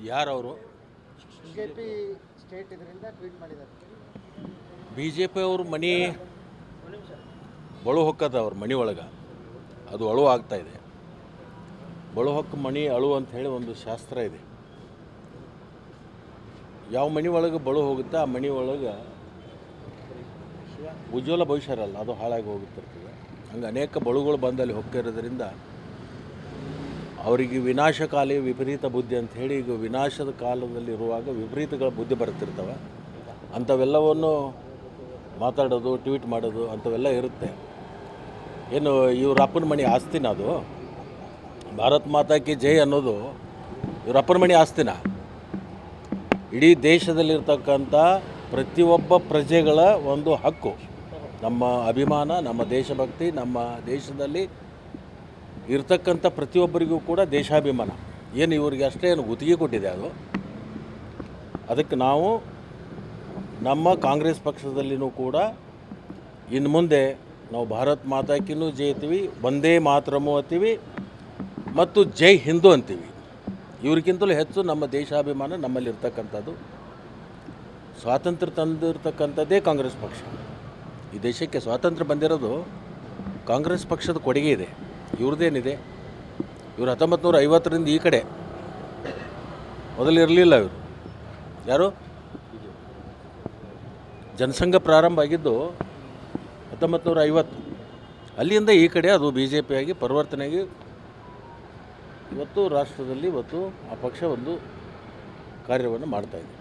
ಯಾರವರು? BJP state ಇದರಿಂದ tweet ಮಾಡಿದ್ದಾರೆ. ಬಿ ಜೆ ಪಿ ಅವರು ಮನಿ ಬಳು ಹೊಕ್ಕದ ಅವ್ರ ಮನೆ ಒಳಗೆ ಅದು ಅಳು ಆಗ್ತಾಯಿದೆ. ಬಳು ಹೊಕ್ಕ ಮಣಿ ಅಳು ಅಂತ ಹೇಳಿ ಒಂದು ಶಾಸ್ತ್ರ ಇದೆ. ಯಾವ ಮನೆ ಒಳಗೆ ಬಳು ಹೋಗುತ್ತೆ ಆ ಮನೆ ಒಳಗೆ ಉಜ್ವಲ ಭವಿಷ್ಯ ಇರಲ್ಲ, ಅದು ಹಾಳಾಗಿ ಹೋಗುತ್ತಿರ್ತದೆ. ಹಂಗೆ ಅನೇಕ ಬಳುಗಳು ಬಂದಲ್ಲಿ ಹೊಕ್ಕಿರೋದ್ರಿಂದ ಅವರಿಗೆ ವಿನಾಶಕಾಲಿ ವಿಪರೀತ ಬುದ್ಧಿ ಅಂತ ಹೇಳಿ, ಈಗ ವಿನಾಶದ ಕಾಲದಲ್ಲಿರುವಾಗ ವಿಪರೀತಗಳ ಬುದ್ಧಿ ಬರ್ತಿರ್ತವೆ. ಅಂಥವೆಲ್ಲವನ್ನು ಮಾತಾಡೋದು, ಟ್ವೀಟ್ ಮಾಡೋದು ಅಂಥವೆಲ್ಲ ಇರುತ್ತೆ. ಏನು ಇವ್ರ ಅಪ್ಪನ ಮನೆ ಆಸ್ತಿನ ಅದು? ಭಾರತ್ ಮಾತಾ ಕಿ ಜೈ ಅನ್ನೋದು ಇವ್ರ ಅಪ್ಪನ ಮನೆ ಆಸ್ತಿನ? ಇಡೀ ದೇಶದಲ್ಲಿರ್ತಕ್ಕಂಥ ಪ್ರತಿಯೊಬ್ಬ ಪ್ರಜೆಗಳ ಒಂದು ಹಕ್ಕು, ನಮ್ಮ ಅಭಿಮಾನ, ನಮ್ಮ ದೇಶಭಕ್ತಿ, ನಮ್ಮ ದೇಶದಲ್ಲಿ ಇರ್ತಕ್ಕಂಥ ಪ್ರತಿಯೊಬ್ಬರಿಗೂ ಕೂಡ ದೇಶಾಭಿಮಾನ. ಏನು ಇವ್ರಿಗೆ ಅಷ್ಟೇ ಏನು ಗುತ್ತಿಗೆ ಕೊಟ್ಟಿದೆ ಅದು? ಅದಕ್ಕೆ ನಾವು ನಮ್ಮ ಕಾಂಗ್ರೆಸ್ ಪಕ್ಷದಲ್ಲಿನೂ ಕೂಡ ಇನ್ನು ಮುಂದೆ ನಾವು ಭಾರತ್ ಮಾತಾಕಿನೂ ಜೈ ಅಂತೀವಿ, ವಂದೇ ಮಾತರಮು ಅಂತೀವಿ ಮತ್ತು ಜೈ ಹಿಂದೂ ಅಂತೀವಿ. ಇವ್ರಿಗಿಂತಲೂ ಹೆಚ್ಚು ನಮ್ಮ ದೇಶಾಭಿಮಾನ ನಮ್ಮಲ್ಲಿರ್ತಕ್ಕಂಥದ್ದು. ಸ್ವಾತಂತ್ರ್ಯ ತಂದಿರ್ತಕ್ಕಂಥದ್ದೇ ಕಾಂಗ್ರೆಸ್ ಪಕ್ಷ. ಈ ದೇಶಕ್ಕೆ ಸ್ವಾತಂತ್ರ್ಯ ಬಂದಿರೋದು ಕಾಂಗ್ರೆಸ್ ಪಕ್ಷದ ಕೊಡುಗೆ ಇದೆ. ಇವ್ರದ್ದೇನಿದೆ? ಇವರು 1950ರಿಂದ ಈ ಕಡೆ, ಮೊದಲಿರಲಿಲ್ಲ ಇವರು. ಯಾರು? ಜನಸಂಘ ಪ್ರಾರಂಭ ಆಗಿದ್ದು 1950. ಅಲ್ಲಿಂದ ಈ ಕಡೆ ಅದು ಬಿ ಜೆ ಪಿಯಾಗಿ ಪರಿವರ್ತನೆಯಾಗಿ ಇವತ್ತು ರಾಷ್ಟ್ರದಲ್ಲಿ ಇವತ್ತು ಆ ಪಕ್ಷ ಒಂದು ಕಾರ್ಯವನ್ನು ಮಾಡ್ತಾಯಿದೆ.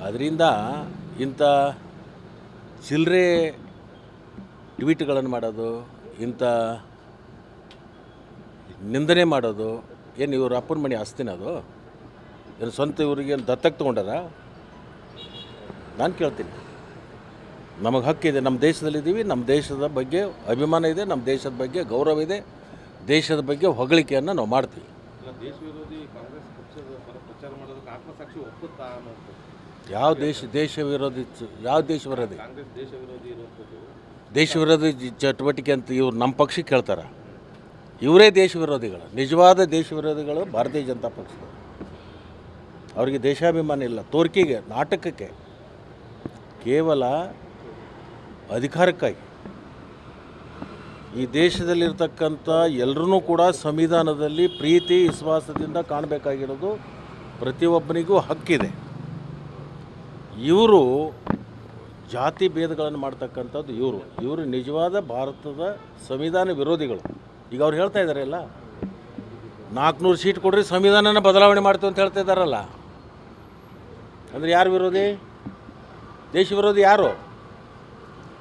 ಆದ್ದರಿಂದ ಇಂಥ ಚಿಲ್ಲರೆ ಟ್ವೀಟ್ಗಳನ್ನು ಮಾಡೋದು, ಇಂಥ ನಿಂದನೆ ಮಾಡೋದು, ಏನು ಇವ್ರ ಅಪ್ಪನ ಮನೆ ಆಸ್ತಿನ ಅದು? ಏನು ಸ್ವಂತ ಇವ್ರಿಗೆ ದತ್ತಕ್ಕೆ ತೊಗೊಂಡಾರ? ನಾನು ಕೇಳ್ತೀನಿ. ನಮಗೆ ಹಕ್ಕಿದೆ, ನಮ್ಮ ದೇಶದಲ್ಲಿದ್ದೀವಿ, ನಮ್ಮ ದೇಶದ ಬಗ್ಗೆ ಅಭಿಮಾನ ಇದೆ, ನಮ್ಮ ದೇಶದ ಬಗ್ಗೆ ಗೌರವ ಇದೆ, ದೇಶದ ಬಗ್ಗೆ ಹೊಗಳಿಕೆಯನ್ನು ನಾವು ಮಾಡ್ತೀವಿ. ದೇಶ ವಿರೋಧಿ ಕಾಂಗ್ರೆಸ್ ಪಕ್ಷದ ಪರ ಪ್ರಚಾರ ಮಾಡೋದಕ್ಕೆ ಆತ್ಮಸಾಕ್ಷಿ ಒಪ್ಪುತ್ತಾ ಅನ್ನೋದು? ಯಾವ ದೇಶ ವಿರೋಧಿ? ಯಾವ ದೇಶ ವಿರೋಧಿ? ಕಾಂಗ್ರೆಸ್ ದೇಶ ವಿರೋಧಿ ಇರುವಂಥದ್ದು. ದೇಶ ವಿರೋಧಿ ಚಟುವಟಿಕೆ ಅಂತ ಇವ್ರು ನಮ್ಮ ಪಕ್ಷಕ್ಕೆ ಕೇಳ್ತಾರೆ. ಇವರೇ ದೇಶ ವಿರೋಧಿಗಳು. ನಿಜವಾದ ದೇಶ ವಿರೋಧಿಗಳು ಭಾರತೀಯ ಜನತಾ ಪಕ್ಷ. ಅವರಿಗೆ ದೇಶಾಭಿಮಾನ ಇಲ್ಲ, ತೋರಿಕೆಗೆ, ನಾಟಕಕ್ಕೆ, ಕೇವಲ ಅಧಿಕಾರಕ್ಕಾಗಿ. ಈ ದೇಶದಲ್ಲಿರ್ತಕ್ಕಂಥ ಎಲ್ಲರೂ ಕೂಡ ಸಂವಿಧಾನದಲ್ಲಿ ಪ್ರೀತಿ ವಿಶ್ವಾಸದಿಂದ ಕಾಣಬೇಕಾಗಿರೋದು ಪ್ರತಿಯೊಬ್ಬನಿಗೂ ಹಕ್ಕಿದೆ. ಇವರು ಜಾತಿ ಭೇದಗಳನ್ನು ಮಾಡ್ತಕ್ಕಂಥದ್ದು ಇವರು ನಿಜವಾದ ಭಾರತದ ಸಂವಿಧಾನ ವಿರೋಧಿಗಳು. ಈಗ ಅವ್ರು ಹೇಳ್ತಾ ಇದ್ದಾರೆ ಎಲ್ಲ 400 ಸೀಟ್ ಕೊಡ್ರಿ ಸಂವಿಧಾನನ ಬದಲಾವಣೆ ಮಾಡ್ತೀವಿ ಅಂತ ಹೇಳ್ತಾ ಇದ್ದಾರಲ್ಲ. ಅಂದರೆ ಯಾರು ವಿರೋಧಿ? ದೇಶ ವಿರೋಧಿ ಯಾರು?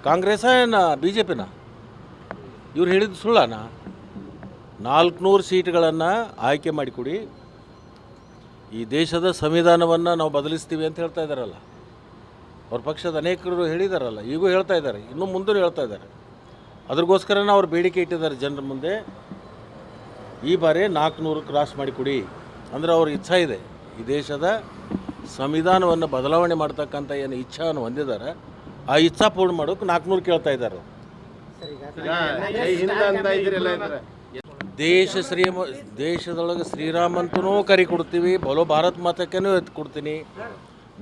ಕಾಂಗ್ರೆಸ್ಸಾ ಏನ ಬಿ ಜೆ ಪಿನ? ಇವ್ರು ಹೇಳಿದ್ದು ಸುಳ್ಳನ? 400 ಸೀಟ್ಗಳನ್ನು ಆಯ್ಕೆ ಮಾಡಿಕೊಡಿ, ಈ ದೇಶದ ಸಂವಿಧಾನವನ್ನು ನಾವು ಬದಲಿಸ್ತೀವಿ ಅಂತ ಹೇಳ್ತಾ ಇದ್ದಾರಲ್ಲ. ಅವ್ರ ಪಕ್ಷದ ಅನೇಕರು ಹೇಳಿದಾರಲ್ಲ, ಈಗೂ ಹೇಳ್ತಾ ಇದ್ದಾರೆ, ಇನ್ನೂ ಮುಂದೆ ಹೇಳ್ತಾ ಇದ್ದಾರೆ. ಅದ್ರಗೋಸ್ಕರನೇ ಅವ್ರು ಬೇಡಿಕೆ ಇಟ್ಟಿದ್ದಾರೆ ಜನರ ಮುಂದೆ. ಈ ಬಾರಿ 400 ಕ್ರಾಸ್ ಮಾಡಿಕೊಡಿ ಅಂದರೆ ಅವ್ರ ಇಚ್ಛೆ ಇದೆ. ಈ ದೇಶದ ಸಂವಿಧಾನವನ್ನು ಬದಲಾವಣೆ ಮಾಡ್ತಕ್ಕಂಥ ಏನು ಇಚ್ಛೆಯನ್ನು ಹೊಂದಿದ್ದಾರೆ, ಆ ಇಚ್ಛಾ ಪೂರ್ಣ ಮಾಡೋಕ್ಕೆ 400 ಕೇಳ್ತಾ ಇದ್ದಾರೆ. ದೇಶದೊಳಗೆ ಶ್ರೀರಾಮಂತನೂ ಕರಿ ಕೊಡ್ತೀವಿ, ಬಲೋ ಭಾರತ್ ಮಾತಕ್ಕೇನೂ ಎತ್ತು ಕೊಡ್ತೀನಿ.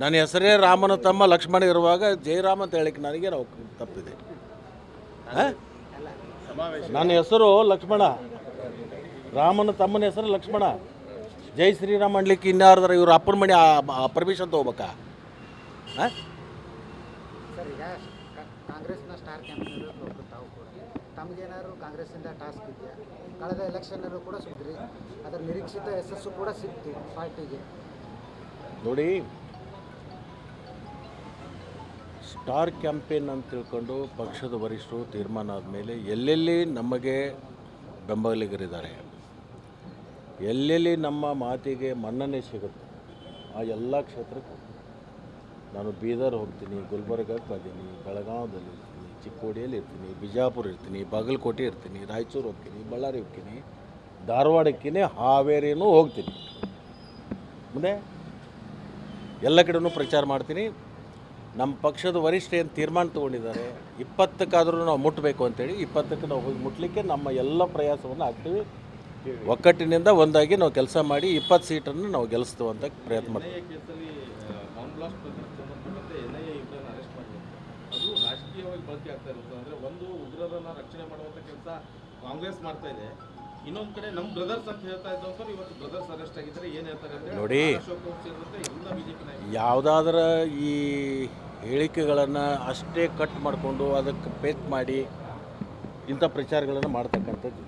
ನನ್ನ ಹೆಸರೇ ರಾಮನ ತಮ್ಮ ಲಕ್ಷ್ಮಣ ಇರುವಾಗ ಜಯರಾಮ್ ಅಂತ ಹೇಳಿಕ್ಕೆ ನನಗೆ ನಾವು ತಪ್ಪಿದೆ. ನನ್ನ ಹೆಸರು ಲಕ್ಷ್ಮಣ, ರಾಮನ ತಮ್ಮನ ಹೆಸರು ಲಕ್ಷ್ಮಣ. ಜೈ ಶ್ರೀರಾಮ್ ಅನ್ಲಿಕ್ಕೆ ಇನ್ಯಾರ್ದಾರ ಇವ್ರ ಅಪ್ಪನ ಮನೆ ಪರ್ಮಿಷನ್ ತೊಗೋಬೇಕಾ? ಸರ್, ಈಗ ಕಾಂಗ್ರೆಸ್ನ ಸ್ಟಾರ್ ಕ್ಯಾಂಪೇನರು ತಾವು ಕೂಡ ತಮಗೇನಾದ್ರು ಕಾಂಗ್ರೆಸ್ಸಿಂದ ಟಾಸ್ಕ್ ಇದೆಯಾ? ಕಳೆದ ಎಲೆಕ್ಷನ್ನಲ್ಲೂ ಕೂಡ ಸಿಕ್ಕಿದ್ರಿ, ಅದರ ನಿರೀಕ್ಷಿತ ಯಶಸ್ಸು ಕೂಡ ಸಿಕ್ತು ಪಾರ್ಟಿಗೆ. ನೋಡಿ, ಸ್ಟಾರ್ ಕ್ಯಾಂಪೇನ್ ಅಂತ ತಿಳ್ಕೊಂಡು ಪಕ್ಷದ ವರಿಷ್ಠರು ತೀರ್ಮಾನ ಆದಮೇಲೆ ಎಲ್ಲೆಲ್ಲಿ ನಮಗೆ ಬೆಂಬಲಿಗರಿದ್ದಾರೆ, ಎಲ್ಲೆಲ್ಲಿ ನಮ್ಮ ಮಾತಿಗೆ ಮನ್ನಣೆ ಸಿಗುತ್ತೆ, ಆ ಎಲ್ಲ ಕ್ಷೇತ್ರಕ್ಕೂ ನಾನು ಬೀದರ್ ಹೋಗ್ತೀನಿ, ಗುಲ್ಬರ್ಗಕ್ಕೆ ಬರ್ತೀನಿ, ಬೆಳಗಾವದಲ್ಲಿ ಇರ್ತೀನಿ, ಚಿಕ್ಕೋಡಿಯಲ್ಲಿ ಇರ್ತೀನಿ, ಬಿಜಾಪುರ ಇರ್ತೀನಿ, ಬಾಗಲಕೋಟೆ ಇರ್ತೀನಿ, ರಾಯಚೂರು ಹೋಗ್ತೀನಿ, ಬಳ್ಳಾರಿ ಹೋಗ್ತೀನಿ, ಧಾರವಾಡ ಹೋಗ್ತೀನಿ, ಹಾವೇರಿನೂ ಹೋಗ್ತೀನಿ. ಮುಂದೆ ಎಲ್ಲ ಕಡೆನೂ ಪ್ರಚಾರ ಮಾಡ್ತೀನಿ. ನಮ್ಮ ಪಕ್ಷದ ವರಿಷ್ಠ ಏನು ತೀರ್ಮಾನ ತೊಗೊಂಡಿದ್ದಾರೆ, 20ಕ್ಕಾದರೂ ನಾವು ಮುಟ್ಟಬೇಕು ಅಂತೇಳಿ 20ಕ್ಕೆ ನಾವು ಹೋಗಿ ಮುಟ್ಟಲಿಕ್ಕೆ ನಮ್ಮ ಎಲ್ಲ ಪ್ರಯಾಸವನ್ನು ಹಾಕ್ತೀವಿ. ಒಕ್ಕಟ್ಟಿನಿಂದ ಒಂದಾಗಿ ನಾವು ಕೆಲಸ ಮಾಡಿ 20 ಸೀಟನ್ನು ನಾವು ಗೆಲ್ಲಿಸ್ತೇವಂತ ಪ್ರಯತ್ನ ಮಾಡ್ತೀವಿ. ಕೇಸಲ್ಲಿ ಬಾಂಬ್ ಬ್ಲಾಸ್ಟ್ ಪ್ರಕರಣಕ್ಕೆ ಸಂಬಂಧಪಟ್ಟಂತೆ NIA ಇಬ್ಬರನ್ನ ಅರೆಸ್ಟ್ ಮಾಡಿದೆ. ಅದು ರಾಜಕೀಯವಾಗಿ ಬಳಕೆ ಆಗ್ತಾ ಇರುತ್ತೆ. ಅಂದರೆ ಒಂದು ಉಗ್ರರನ್ನ ರಕ್ಷಣೆ ಮಾಡುವಂಥ ಕೆಲಸ ಕಾಂಗ್ರೆಸ್ ಮಾಡ್ತಾ ಇದೆ, ಇನ್ನೊಂದು ಕಡೆ ನಮ್ಮ ಬ್ರದರ್ಸ್ ಅಂತ ಹೇಳ್ತಾ ಇದ್ದವಂಥವ್ರು ಇವತ್ತು ಬ್ರದರ್ಸ್ ಅರೆಸ್ಟ್ ಆಗಿದ್ದಾರೆ. ಏನು ಹೇಳ್ತಾರೆ ಅಂದರೆ ನೋಡಿ, ಅಶೋಕ್ ಅವ್ರು ಸೇರಿದಂತೆ ಎಲ್ಲ ಬಿಜೆಪಿ ನಾಯಕರು ಯಾವುದಾದ್ರ ಈ ಹೇಳಿಕೆಗಳನ್ನು ಅಷ್ಟೇ ಕಟ್ ಮಾಡಿಕೊಂಡು ಅದಕ್ಕೆ ಪೇಸ್ಟ್ ಮಾಡಿ ಇಂಥ ಪ್ರಚಾರಗಳನ್ನು ಮಾಡ್ತಕ್ಕಂಥದ್ದು.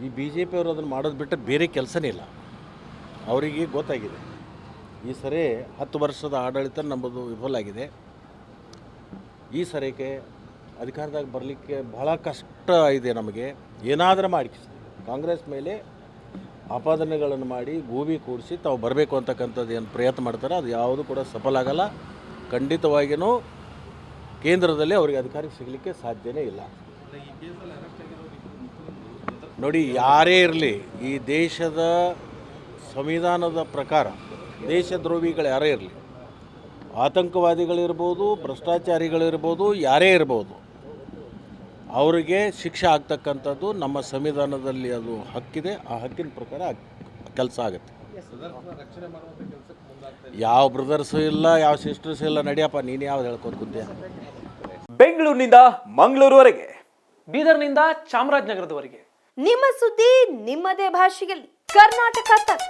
ಈ ಬಿ ಜೆ ಪಿಯವರು ಅದನ್ನು ಮಾಡೋದು ಬಿಟ್ಟರೆ ಬೇರೆ ಕೆಲಸನೇ ಇಲ್ಲ. ಅವರಿಗೆ ಗೊತ್ತಾಗಿದೆ ಈ ಸರಿ 10 ವರ್ಷದ ಆಡಳಿತ ನಮ್ಮದು ವಿಫಲ ಆಗಿದೆ. ಈ ಸರಿಗೆ ಅಧಿಕಾರದಾಗ ಬರಲಿಕ್ಕೆ ಬಹಳ ಕಷ್ಟ ಇದೆ. ನಮಗೆ ಏನಾದರೂ ಮಾಡಿ ಕಾಂಗ್ರೆಸ್ ಮೇಲೆ ಆಪಾದನೆಗಳನ್ನು ಮಾಡಿ ಗೂಬಿ ಕೂಡಿಸಿ ತಾವು ಬರಬೇಕು ಅಂತಕ್ಕಂಥದ್ದು ಏನು ಪ್ರಯತ್ನ ಮಾಡ್ತಾರೆ, ಅದು ಯಾವುದು ಕೂಡ ಸಫಲ ಆಗಲ್ಲ. ಖಂಡಿತವಾಗಿಯೂ ಕೇಂದ್ರದಲ್ಲಿ ಅವರಿಗೆ ಅಧಿಕಾರಕ್ಕೆ ಸಿಗಲಿಕ್ಕೆ ಸಾಧ್ಯನೇ ಇಲ್ಲ. ಈ ಕೇಸಲ್ಲಿ ಅರೆಸ್ಟ್ ಆಗಿರೋರು ಇಬ್ಬರು ಮುಸ್ಲಿಮ್ರು ನೋಡಿ, ಯಾರೇ ಇರಲಿ ಈ ದೇಶದ ಸಂವಿಧಾನದ ಪ್ರಕಾರ ದೇಶದ್ರೋಹಿಗಳು ಯಾರೇ ಇರಲಿ, ಆತಂಕವಾದಿಗಳಿರ್ಬೋದು, ಭ್ರಷ್ಟಾಚಾರಿಗಳಿರ್ಬೋದು, ಯಾರೇ ಇರ್ಬೋದು, ಅವರಿಗೆ ಶಿಕ್ಷೆ ಆಗ್ತಕ್ಕಂಥದ್ದು ನಮ್ಮ ಸಂವಿಧಾನದಲ್ಲಿ ಅದು ಹಕ್ಕಿದೆ. ಆ ಹಕ್ಕಿನ ಪ್ರಕಾರ ಕೆಲಸ ಆಗುತ್ತೆ. ಬ್ರದರ್ಸ್ನ ರಕ್ಷಣೆ ಮಾಡುವಂಥ ಕೆಲಸಕ್ಕೆ ಮುಂದಾಗ್ತಾ ಇದೆ. ಯಾವ ಬ್ರದರ್ಸು ಇಲ್ಲ, ಯಾವ ಸಿಸ್ಟರ್ಸು ಇಲ್ಲ. ನಡಿಯಪ್ಪ, ನೀನು ಯಾವ್ದು ಹೇಳ್ಕೊತ ಕುಂತೆ. ಬೆಂಗಳೂರಿನಿಂದ ಮಂಗಳೂರುವರೆಗೆ, ಬೀದರ್ನಿಂದ ಚಾಮರಾಜನಗರದವರೆಗೆ ನಿಮ್ಮ ಸುದ್ದಿ ನಿಮ್ಮದೇ ಭಾಷೆಯಲ್ಲಿ ಕರ್ನಾಟಕ ತಕ್.